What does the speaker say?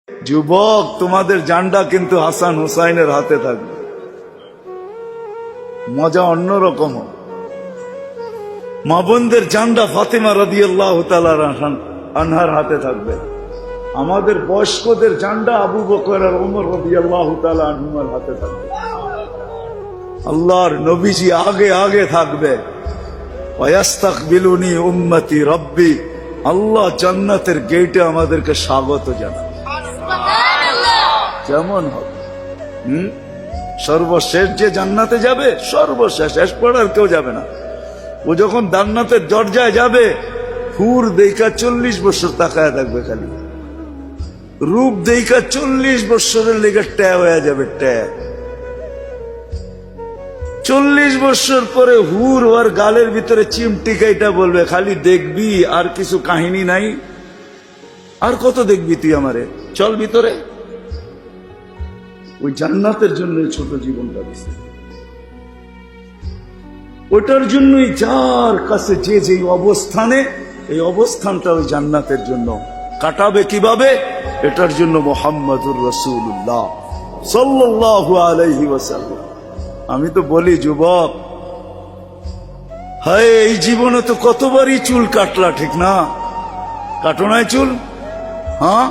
যুবক, তোমাদের জান্ডা কিন্তু হাসান হুসাইনের হাতে থাকবে, মজা অন্যরকম। মা বোনদের জান্ডা ফাতেমা রাদিয়াল্লাহু তাআলা আনহার হাতে থাকবে। আমাদের বয়স্কদের জান্ডা আবু বকর আর ওমর রাদিয়াল্লাহু তাআলা আনহুমার হাতে থাকবে। আল্লাহর নবীজি আগে আগে থাকবে। ওয়াস্তাকবিলুনি উম্মতি রব্বি, আল্লাহ জান্নাতের গেটে আমাদেরকে স্বাগত জানাবে। কেমন হবে? সর্বশেষ যে জান্নাতে যাবে, সর্বশেষ, শেষ পড়ার কেউ যাবে না। ও যখন জান্নাতের দরজায় যাবে, হুর দেখা 40 বছর তাকায় থাকবে, খালি রূপ দেখা 40 বছরের লেগে ট্যা হয়ে যাবে, ট্যা। 40 বছর পরে হুর ওর গালের ভিতরে চিমটি কাইটা বলবে, খালি দেখবি, আর কিছু কাহিনী নাই, আর কত দেখবি তুই আমারে, চল ভিতরে। ওই জান্নাতের জন্য ছোট জীবনটা দিছে। ওটার জন্যই যার কাছে যে যে অবস্থানে, এই অবস্থানটা ওই জান্নাতের জন্য কাটাবে কিভাবে, এটার জন্য মুহাম্মাদুর রাসূলুল্লাহ সাল্লাল্লাহু আলাইহি ওয়াসাল্লাম। আমি তো বলি যুবক, হায় এই জীবনে তো কতবারই চুল কাটলা, ঠিক না? কাটো নাই চুল? হ্যাঁ,